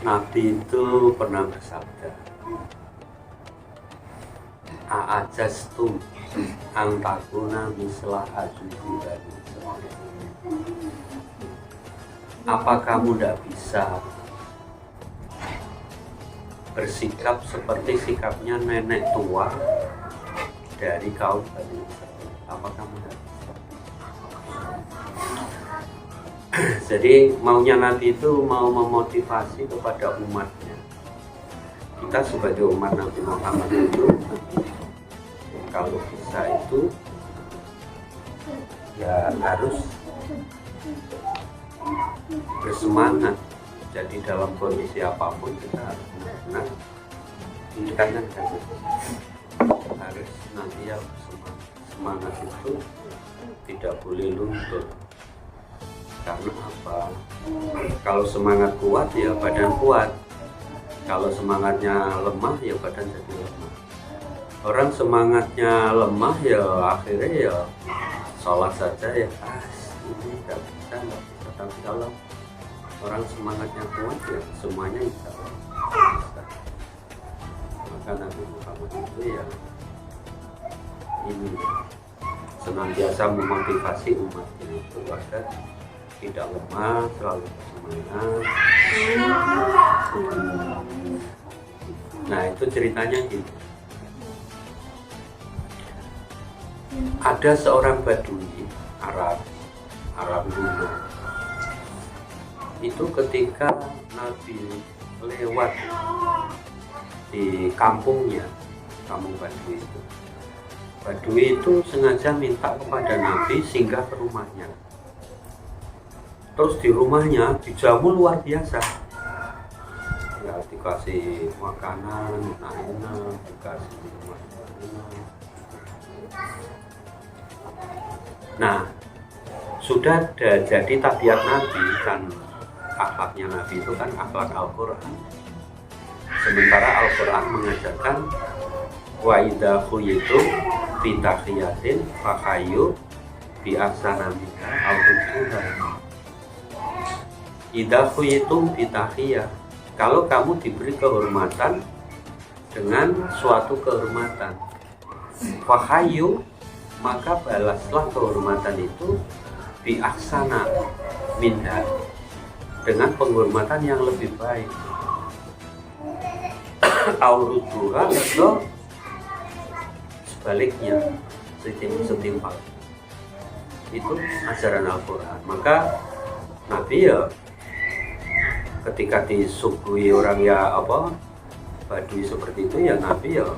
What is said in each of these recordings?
Nabi itu pernah bersabda, "A'ajastu ang takuna mislah ajubi bani Israil." Apa kamu tidak bisa bersikap seperti sikapnya nenek tua dari kaum Bani Israil? Apa kamu tidak bisa? Jadi maunya Nabi itu mau memotivasi kepada umatnya. Kita sebagai umat Nabi Muhammad itu kalau bisa itu ya harus bersemangat. Jadi dalam kondisi apapun kita harus benar-benar tingkatkan saja. Harus nanti ya semangat itu tidak boleh luntur. Karena apa? Kalau semangat kuat ya badan kuat. Kalau semangatnya lemah ya badan jadi lemah. Orang semangatnya lemah ya akhirnya ya sholat saja ya ini nggak bisa. Tapi kalau orang semangatnya kuat ya semuanya insya Allah bisa. Maka Nabi Muhammad itu ya ini senantiasa memotivasi umatnya itu agar tidak lemah, selalu bersemangat. Nah itu ceritanya gitu. Ada seorang Badui Arab dulu. Itu ketika Nabi lewat di kampungnya, kampung Badui itu. Badui itu sengaja minta kepada Nabi singgah ke rumahnya. Terus di rumahnya dijamu luar biasa. Ya dikasih makanan enak-enak, dikasih makanan. Nah, sudah jadi tabiat Nabi kan, akhlaknya Nabi itu kan akhlak Al-Quran. Sementara Al-Quran mengajarkan wa idza khuyitum bi tahiyatin fakhayu bi ahsana minha aw rudduha. Idza khuyitum bi tahiyah, kalau kamu diberi kehormatan dengan suatu kehormatan, fakhayu, maka balaslah kehormatan itu bi ahsana minha, dengan penghormatan yang lebih baik. Auruduha atau sebaliknya, setimpal. Itu ajaran Al-Quran. Maka Nabi ya ketika disuguhi orang ya Badui seperti itu ya Nabi ya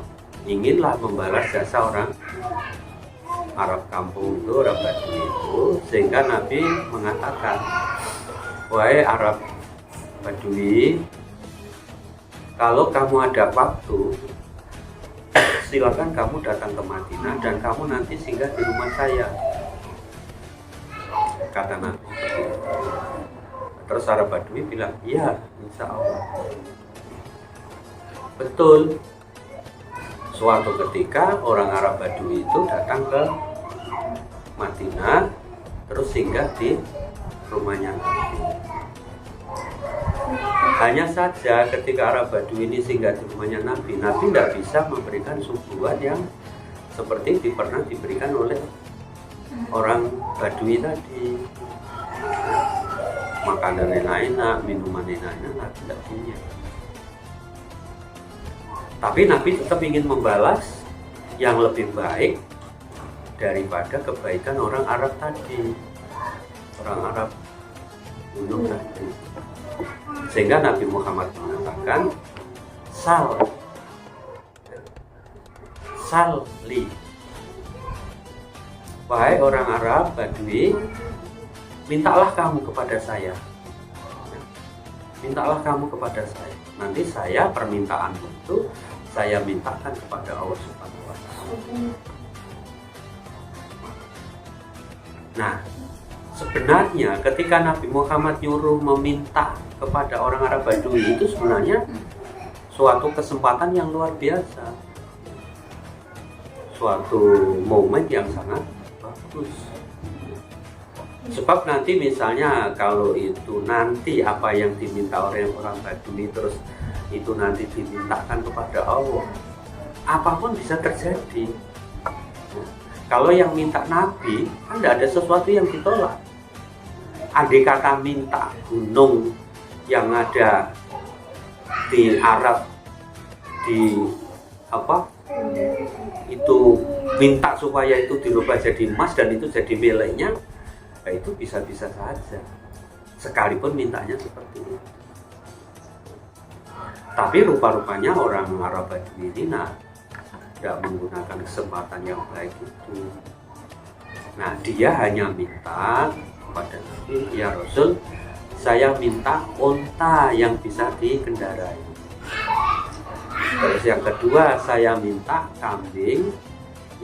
inginlah membalas jasa orang Arab kampung itu, orang Badui itu, sehingga Nabi mengatakan, wahai Arab Badui, kalau kamu ada waktu, silakan kamu datang ke Madinah dan kamu nanti singgah di rumah saya, kata Nabi. Terus Arab Badui bilang, iya, insya Allah. Betul. Suatu ketika orang Arab Badui itu datang ke Madinah, terus singgah di rumahnya Nabi. Hanya saja ketika Arab Badui ini singgah di rumahnya Nabi, Nabi tidak bisa memberikan suguhan yang seperti pernah diberikan oleh orang Badui tadi. Makanan enak-enak, minuman enak-enak, tidak punya. Tapi Nabi tetap ingin membalas yang lebih baik daripada kebaikan orang Arab tadi, orang Arab gunung tadi. Sehingga Nabi Muhammad mengatakan, Salli, wahai orang Arab Badui, mintalah kamu kepada saya. Mintalah kamu kepada saya. Nanti saya permintaanmu itu saya mintakan kepada Allah Subhanahu wa Ta'ala. Nah, sebenarnya ketika Nabi Muhammad nyuruh meminta kepada orang Arab Badui itu sebenarnya suatu kesempatan yang luar biasa. Suatu momen yang sangat bagus. Sebab nanti misalnya kalau itu nanti apa yang diminta oleh orang Badui terus itu nanti dimintakan kepada Allah, apapun bisa terjadi. Kalau yang minta Nabi kan tidak ada sesuatu yang ditolak. Andai kata minta gunung yang ada di Arab di apa itu minta supaya itu dirubah jadi emas dan itu jadi miliknya, nah itu bisa-bisa saja sekalipun mintanya seperti itu. Tapi rupa-rupanya orang Arab Badui ini tidak menggunakan kesempatan yang baik itu. Nah, dia hanya minta kepada Nabi, ya Rasul, saya minta unta yang bisa dikendarai. Terus yang kedua, saya minta kambing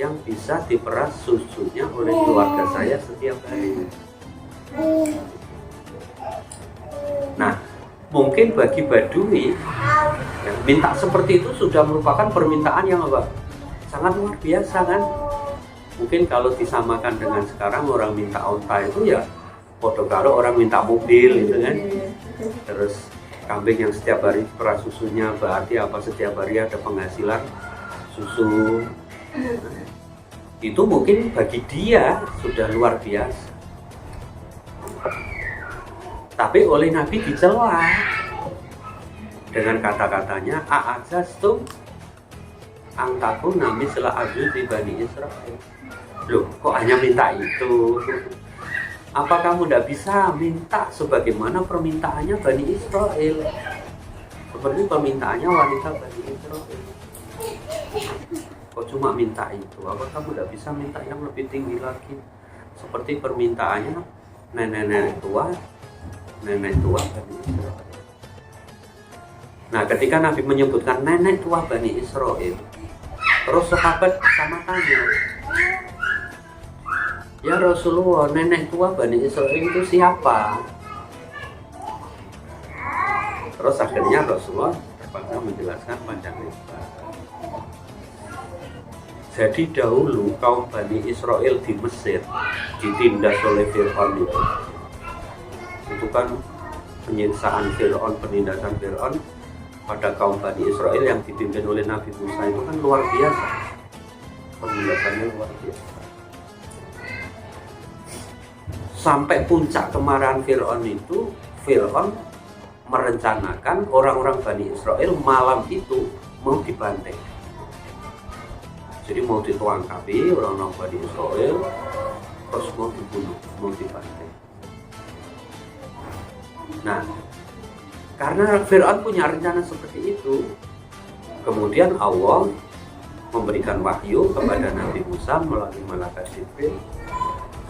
yang bisa diperas susunya oleh keluarga saya setiap hari. Nah, mungkin bagi Badui yang minta seperti itu sudah merupakan permintaan yang apa? Sangat luar biasa kan? Mungkin kalau disamakan dengan sekarang orang minta unta itu ya podo kalau orang minta mobil gitu kan. Terus kambing yang setiap hari diperas susunya berarti apa, setiap hari ada penghasilan susu. Itu mungkin bagi dia sudah luar biasa. Tapi oleh Nabi dicela dengan kata-katanya a'ajastum angtaku nami selah aju di Bani Israel. Loh, kok hanya minta itu? Apa kamu tidak bisa minta sebagaimana permintaannya Bani Israel? Seperti permintaannya wanita Bani Israel. Kok cuma minta itu? Apa kamu tidak bisa minta yang lebih tinggi lagi? Seperti permintaannya nenek-nenek tua Bani Israel. Nah, ketika Nabi menyebutkan nenek tua Bani Israel, terus sahabat sama tanya, ya Rasulullah, nenek tua Bani Israel itu siapa? Terus akhirnya Rasulullah terpaksa menjelaskan panjang lebar. Jadi dahulu kaum Bani Israel di Mesir ditindas oleh Fir'aun itu kan penyiksaan Fir'aun, penindasan Fir'aun pada kaum Bani Israel yang dipimpin oleh Nabi Musa itu kan luar biasa, penindasannya luar biasa. Sampai puncak kemarahan Fir'aun itu, Fir'aun merencanakan orang-orang Bani Israel malam itu mau dibantai. Jadi mau dituangkapi orang-orang Bani Israel, terus mau dibunuh, mau dibantai. Nah, karena Fir'aun punya rencana seperti itu, kemudian Allah memberikan wahyu kepada Nabi Musa melalui malaikat Jibril.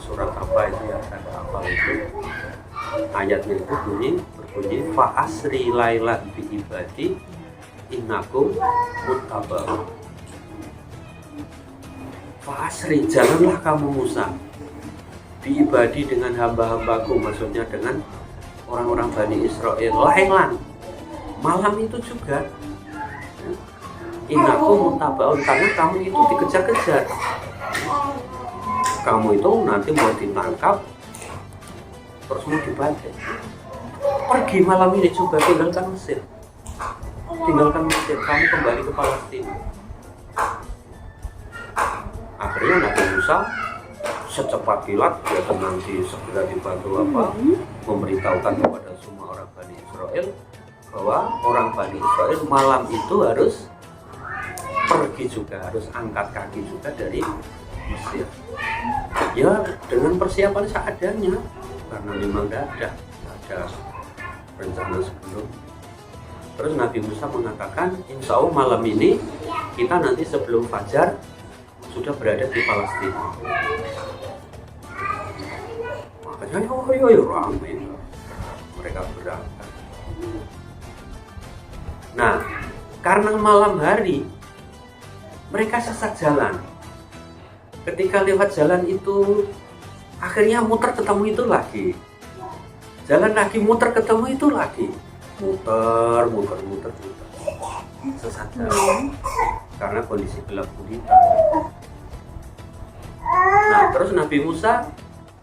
Surat apa itu ya, ada apa itu? Ayatnya itu berbunyi fa'asri lailan bi ibadi innakum muttaba'un. Fa'asri, janganlah kamu Musa bi ibadi dengan hamba-hambaku, maksudnya dengan orang-orang Bani Israel, lailan, malam itu juga innakum muttaba'un, karena kamu itu dikejar-kejar. Kamu itu nanti mau ditangkap terus mau dibantai. Pergi malam ini juga, tinggalkan Mesir, kamu kembali ke Palestina. Akhirnya Nabi Musa secepat kilat dia nanti segera dibantu memberitahukan kepada semua orang Bani Israel bahwa orang Bani Israel malam itu harus pergi juga, harus angkat kaki juga dari Mesir. Ya dengan persiapan seadanya, karena memang tidak ada rencana sebelum. Terus Nabi Musa mengatakan, insya Allah malam ini kita nanti sebelum fajar sudah berada di Palestina. Makanya yo ramai mereka berangkat. Nah, karena malam hari mereka sesat jalan. Ketika lewat jalan itu, akhirnya muter ketemu itu lagi. Jalan lagi, muter ketemu itu lagi. Muter. Sesat jalan. Karena kondisi gelap gulita. Nah, terus Nabi Musa,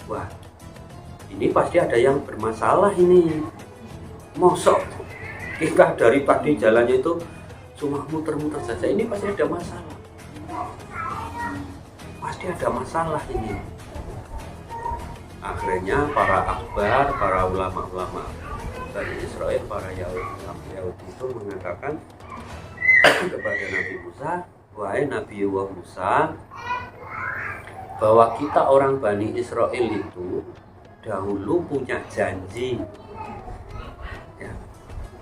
wah, ini pasti ada yang bermasalah ini. Mosok kita dari tadi jalannya itu cuma muter-muter saja, ini pasti ada masalah. Pasti ada masalah ini. Akhirnya para akhbar, para ulama-ulama dari Israel, para Yahudi itu mengatakan kepada Nabi Musa, wahai Nabi Musa, bahwa kita orang Bani Israel itu dahulu punya janji ya,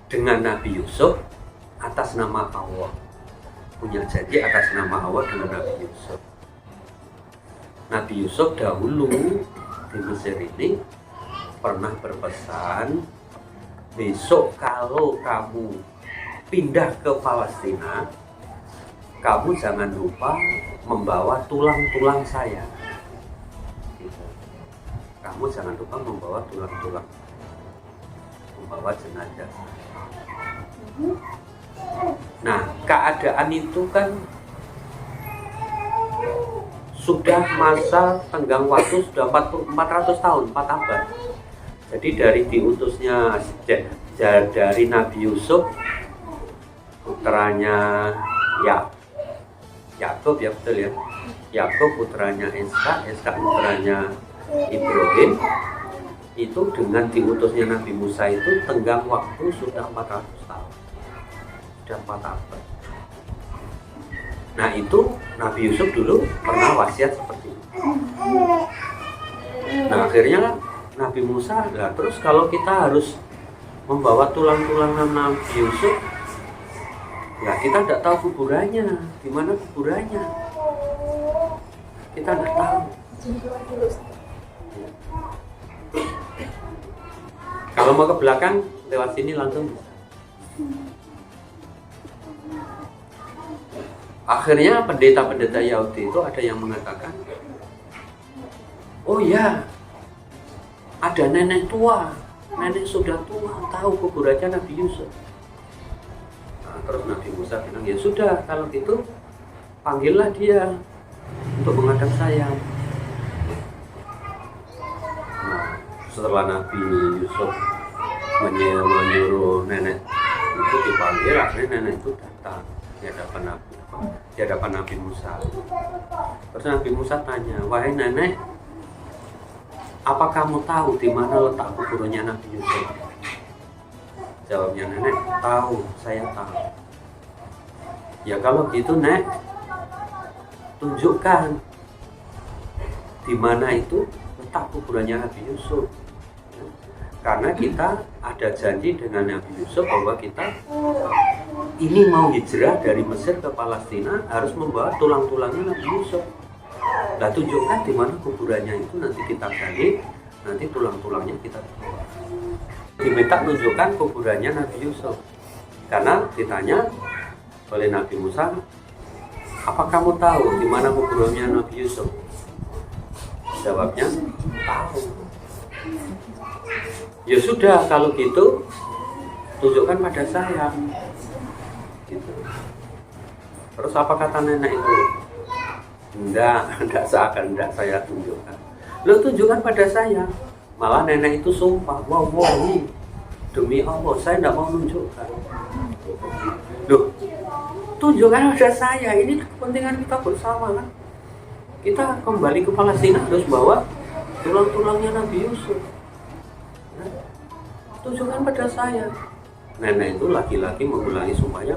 dengan Nabi Yusuf atas nama Allah. Punya janji atas nama Allah dengan Nabi Yusuf. Nabi Yusuf dahulu di Mesir ini pernah berpesan, besok kalau kamu pindah ke Palestina, kamu jangan lupa membawa tulang-tulang saya. Gitu. Kamu jangan lupa membawa tulang-tulang, membawa jenazah. Nah, keadaan itu kan sudah masa tenggang waktu sudah 400 tahun, 4 abad. Jadi dari diutusnya dari Nabi Yusuf, putranya Yakub, ya betul ya. Yakub putranya Ishak putranya Ibrahim, itu dengan diutusnya Nabi Musa itu tenggang waktu sudah 400 tahun. Sudah 4 abad. Nah itu Nabi Yusuf dulu pernah wasiat seperti itu. Nah akhirnya Nabi Musa, lah terus kalau kita harus membawa tulang-tulang Nabi Yusuf, ya kita tidak tahu kuburannya, di mana kuburannya, kita tidak tahu. Kalau mau ke belakang lewat sini langsung bisa. Akhirnya pendeta-pendeta Yahudi itu ada yang mengatakan, oh ya, ada nenek tua, nenek sudah tua, tahu kuburannya Nabi Yusuf. Nah, terus Nabi Musa bilang, ya sudah, kalau gitu panggillah dia untuk menghadap saya. Nah, setelah Nabi Yusuf menyuruh nenek itu dipanggil, akhirnya nenek itu datang di hadapan Nabi Musa. Terus Nabi Musa tanya, wahai nenek, apa kamu tahu di mana letak kuburannya Nabi Yusuf? Jawabnya nenek, tahu, saya tahu. Ya kalau gitu nek, tunjukkan di mana itu letak kuburannya Nabi Yusuf. Karena kita ada janji dengan Nabi Yusuf bahwa kita ini mau hijrah dari Mesir ke Palestina harus membawa tulang-tulangnya Nabi Yusuf. Nah tunjukkan di mana kuburannya itu, nanti kita gali, nanti tulang-tulangnya kita bawa. Diminta tunjukkan kuburannya Nabi Yusuf. Karena ditanya oleh Nabi Musa, apa kamu tahu di mana kuburannya Nabi Yusuf? Jawabnya, tahu. Ya sudah, kalau gitu tunjukkan pada saya. Gitu. Terus apa kata nenek itu? Enggak seakan saya tunjukkan. Lo tunjukkan pada saya. Malah nenek itu sumpah, wallahi, demi Allah saya tidak mau tunjukkan. Loh, tunjukkan pada saya, ini kepentingan kita bersama kan. Kita kembali ke Palestina harus bawa tulang-tulangnya Nabi Yusuf. Tunjukkan pada saya. Nenek itu laki-laki mengulangi sumpahnya,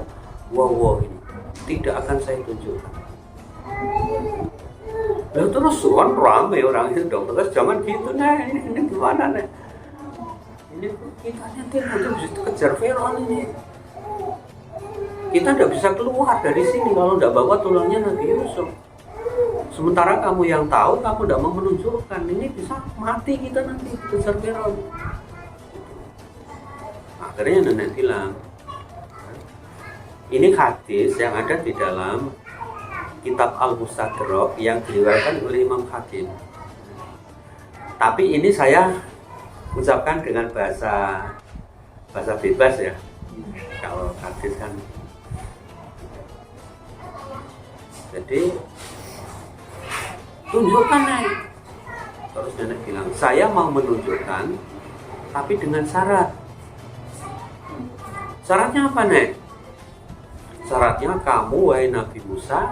wow ini tidak akan saya tunjukkan. Lalu terus suan rame orang itu dong, terus jangan gitu nek, ini gimana nek? Ini kita nanti bisa kejar Firaun ini. Kita tidak bisa keluar dari sini kalau tidak bawa tulangnya Nabi Yusuf. Sementara kamu yang tahu, kamu tidak mau menunjukkan, ini bisa mati kita nanti kejar Firaun. Akhirnya nenek bilang, ini hadis yang ada di dalam kitab Al-Mustadrak yang diriwayatkan oleh Imam Hakim. Tapi ini saya ucapkan dengan bahasa bebas ya. Kalau hadis kan. Jadi tunjukkan nih Terus nenek bilang, saya mau menunjukkan, tapi dengan syarat. Syaratnya apa, Nek? Syaratnya kamu, wahai Nabi Musa,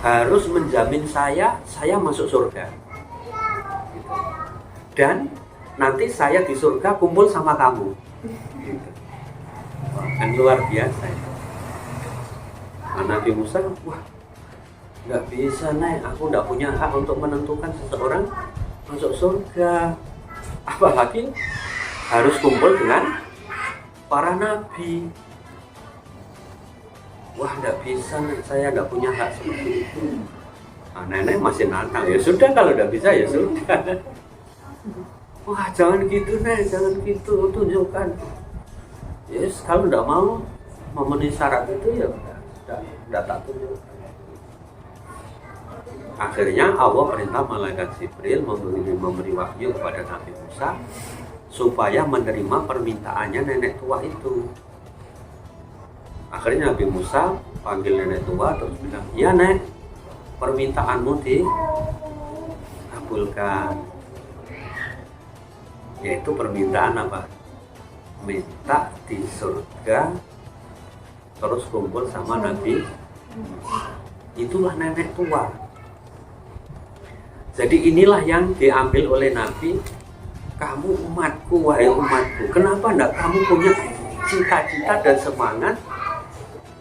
harus menjamin saya masuk surga. Gitu. Dan nanti saya di surga kumpul sama kamu. Gitu. Kan luar biasa. Nah, Nabi Musa, wah, nggak bisa, Nek, aku nggak punya hak untuk menentukan seseorang masuk surga. Apalagi harus kumpul dengan para nabi. Wah, nggak bisa, Nek, saya nggak punya hak seperti itu. Nah, nenek masih nantang. Ya sudah, kalau nggak bisa ya sudah. Wah, jangan gitu, Nek, jangan gitu, tunjukkan. Yes, kalau nggak mau memenuhi syarat itu ya udah tak tunjukkan. Akhirnya Allah perintah malaikat Jibril memberi wahyu kepada Nabi Musa supaya menerima permintaannya nenek tua itu. Akhirnya Nabi Musa panggil nenek tua terus bilang, ya Nek, permintaanmu dikabulkan. Yaitu permintaan apa? Minta di surga terus kumpul sama Nabi. Itulah nenek tua. Jadi inilah yang diambil oleh Nabi. Kamu umatku, wahai umatku, kenapa enggak kamu punya cita-cita dan semangat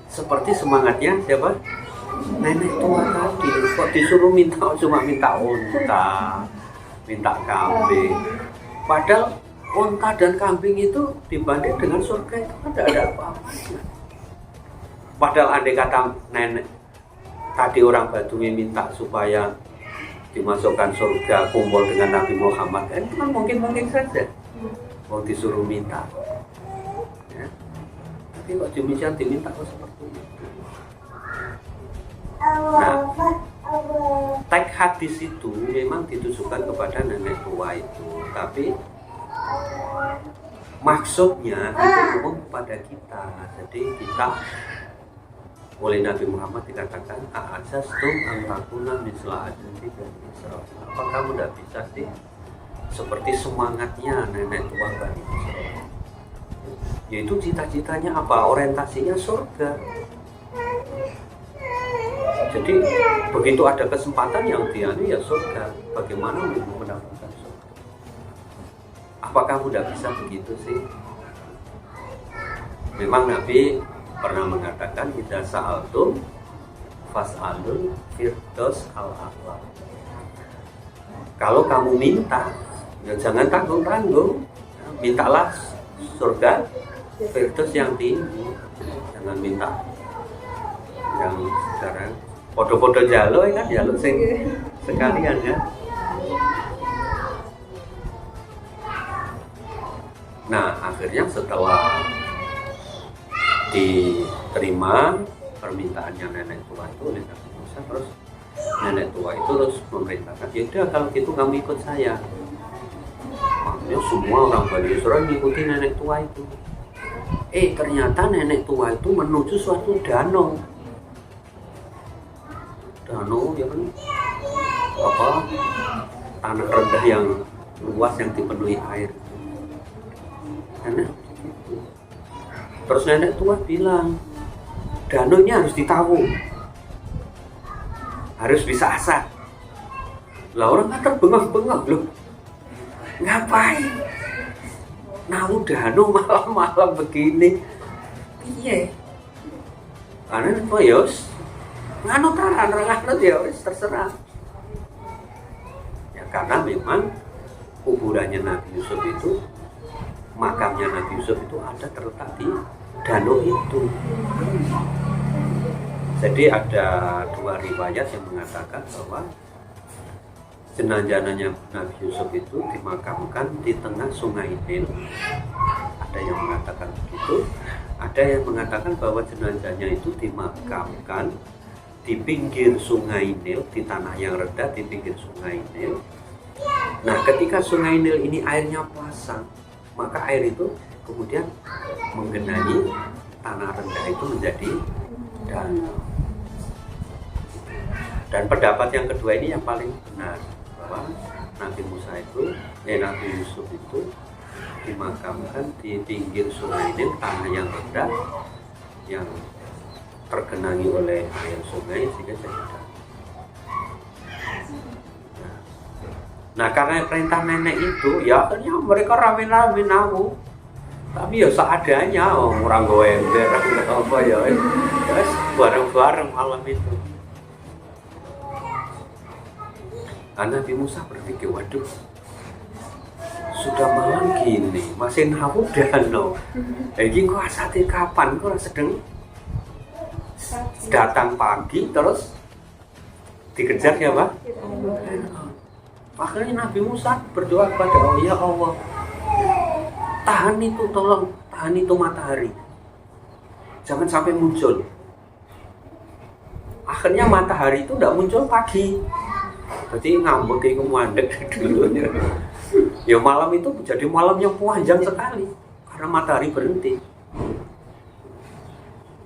seperti semangatnya siapa? Nenek tua tadi. Kok disuruh cuma minta unta, minta kambing. Padahal unta dan kambing itu dibanding dengan surga itu kan tidak ada apa-apa. Padahal andai kata nenek tadi orang Badui minta supaya dimasukkan surga kumpul dengan Nabi Muhammad, kan itu kan mungkin saja. Mau disuruh minta, ya. Tapi kok demikian diminta kok seperti itu. Nah, teks hadis itu memang ditujukan kepada nenek tua itu, tapi maksudnya itu umum kepada kita. Jadi kita oleh Nabi Muhammad dikatakan a'ajastum an takuna misla ajati Bani Israil. Apa kamu tidak bisa sih seperti semangatnya nenek tua Bani Israil? Yaitu cita-citanya apa? Orientasinya surga. Jadi begitu ada kesempatan yang dianu ya surga. Bagaimana mendapatkan surga? Apa kamu tidak bisa begitu sih? Memang Nabi pernah mengatakan idza sa'altum fas'alul firdaus al-a'la. Kalau kamu minta, ya jangan tanggung-tanggung. Mintalah surga firdaus yang tinggi. Jangan minta yang sekarang podo-podo jalo kan, jalo sing sekalian ya. Nah, akhirnya setelah diterima permintaannya nenek tua itu oleh Nabi Musa, terus nenek tua itu terus memerintahkan, ya udah kalau gitu kamu ikut saya. Makanya semua orang Bani Israil mengikuti nenek tua itu. Ternyata nenek tua itu menuju suatu danau ya kan, apa, tanah rendah yang luas yang dipenuhi air. Terus nenek tua bilang, danau ini harus ditahu, harus bisa asah. Lah orang kan terbengong-bengong loh, ngapain? Nahu danau malam-malam begini, iya. Karena itu yos, nganut ya terserah. Ya karena memang kuburannya Nabi Yusuf itu, makamnya Nabi Yusuf itu ada terletak di danau itu. Jadi ada dua riwayat yang mengatakan bahwa jenazahnya Nabi Yusuf itu dimakamkan di tengah sungai Nil. Ada yang mengatakan begitu. Ada yang mengatakan bahwa jenazahnya itu dimakamkan di pinggir sungai Nil, di tanah yang rendah di pinggir sungai Nil. Nah, ketika sungai Nil ini airnya pasang, maka air itu kemudian menggenangi tanah rendah itu menjadi danau. Dan pendapat yang kedua ini yang paling benar, bahwa Nabi Yusuf itu dimakamkan di pinggir sungai Nil, tanah yang rendah yang tergenangi oleh air sungai sehingga jadi danau. Nah karena perintah nenek itu, ya akhirnya mereka rame-rame namu. Tapi ya seadanya, orang gue ember, apa ya, bareng-bareng malam itu. Nabi Musa berpikir, waduh, sudah malam gini, masih namu danau. Ini kok asate kapan? Kok sedang datang pagi terus dikejar ya Pak? Akhirnya Nabi Musa berdoa kepada Allah, ya Allah, tahan itu, tolong tahan itu matahari, jangan sampai muncul. Akhirnya matahari itu tidak muncul pagi, jadi ngambek itu mandek dulunya. Ya malam itu jadi malam yang panjang sekali karena matahari berhenti.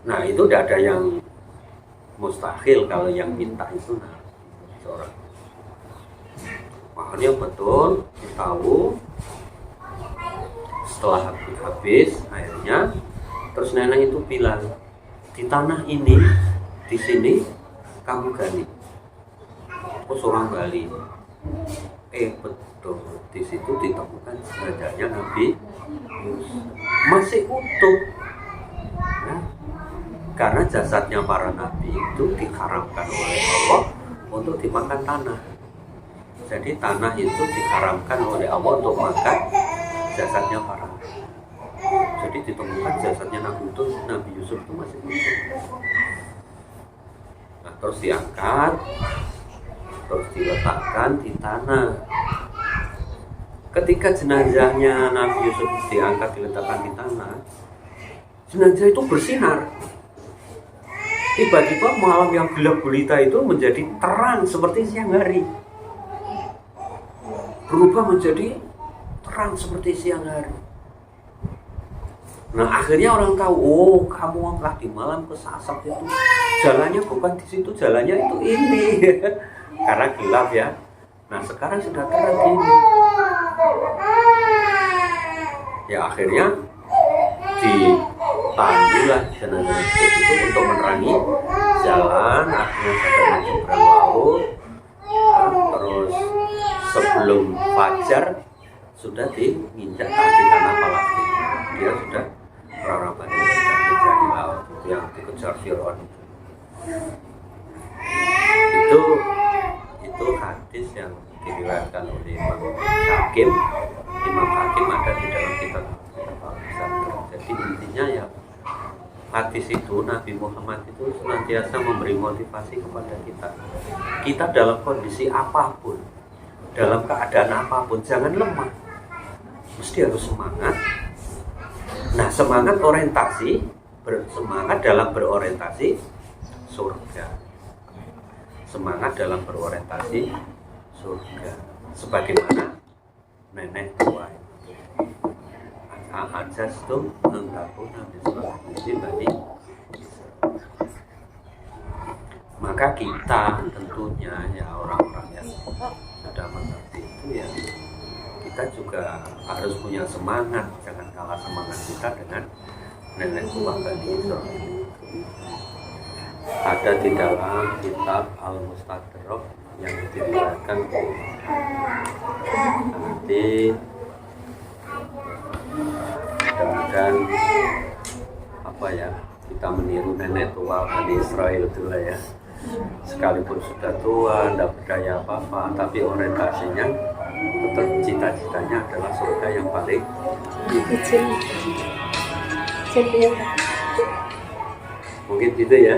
Nah itu tidak ada yang mustahil kalau yang minta itu seorang. Makanya betul tahu setelah habis airnya, terus nenek itu bilang, di tanah ini, di sini kamu gali. Terus orang gali. Betul, di situ ditemukan jenazahnya Nabi Yusuf masih utuh. Nah, karena jasadnya para nabi itu diharamkan oleh Allah untuk dimakan tanah. Jadi tanah itu diharamkan oleh Allah untuk makan jasadnya para nabi. Jadi ditemukan jasadnya Nabi Yusuf itu masih utuh. Nah, terus diangkat, terus diletakkan di tanah. Ketika jenazahnya Nabi Yusuf diangkat diletakkan di tanah, jenazah itu bersinar. Tiba-tiba malam yang gelap gulita itu menjadi terang seperti siang hari. Berubah menjadi terang seperti siang hari. Nah akhirnya orang tahu, oh kamu tadi malam kesasar itu jalannya bukan di situ, jalannya itu ini. Karena gelap ya. Nah sekarang sudah terang ini. Ya akhirnya dipandulah jenazah itu untuk menerangi jalan. Akhirnya sampai menyeberang laut. Terus sebelum fajar sudah diinjak kaki tanah Palestina. Dia sudah berapa ini sudah menjadi laut yang dikejar Fir'aun itu hadis yang diriwayatkan oleh Imam Hakim ada di dalam kitab Al-Musanad. Jadi intinya ya hadis itu Nabi Muhammad itu senantiasa memberi motivasi kepada kita dalam kondisi apapun, dalam keadaan apapun jangan lemah, mesti harus semangat. Nah semangat orientasi, semangat dalam berorientasi surga, semangat dalam berorientasi surga, sebagaimana nenek tua itu. Ajas tuh menggabungkan di bani. Maka kita tentunya ya orang-orang yang sudah mengerti itu ya kita juga harus punya semangat, jangan kalah semangat kita dengan nenek tua Bani Israil. Ada di dalam kitab Al-Mustadrak yang diriwayatkan nanti dan apa ya, kita meniru nenek tua Bani Israil itulah ya, sekalipun sudah tua, tidak berdaya apa-apa, tapi orientasinya tetap cita-citanya adalah surga yang paling kecil. Mungkin gitu ya.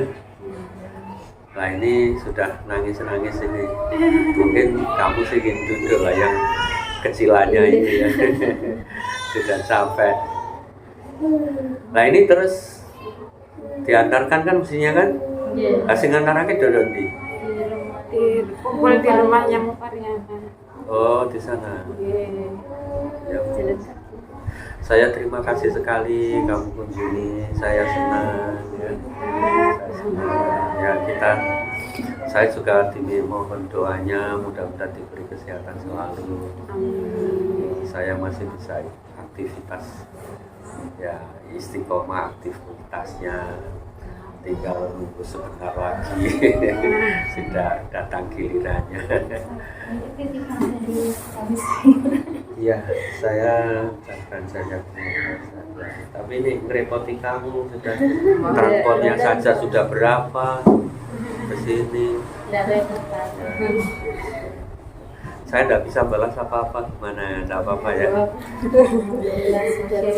Nah ini sudah nangis-nangis ini. Mungkin kamu sih ingin duduk lah yang kecilannya ini ya. Sudah sampai. Nah ini terus diantarkan kan mestinya kan? Iya. Kasih ngantarake dodok di kumpul di rumahnya Mufarnya. Oh di sana. Ya. Saya terima kasih sekali kamu kunjungi. Saya senang ya. Saya senang. Ya kita Saya juga dimohon doanya, mudah-mudahan diberi kesehatan selalu. Saya masih bisa aktivitas, ya istiqomah aktivitasnya. Tinggal nunggu sebentar lagi sudah datang gilirannya. Iya, saya ucapkan saja terima kasih. Tapi ini ngerepoti kamu, sudah transportnya saja sudah berapa ke sini. Saya tidak bisa balas apa-apa, gimana ya, tidak apa-apa ya.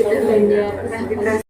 Sudah banyak.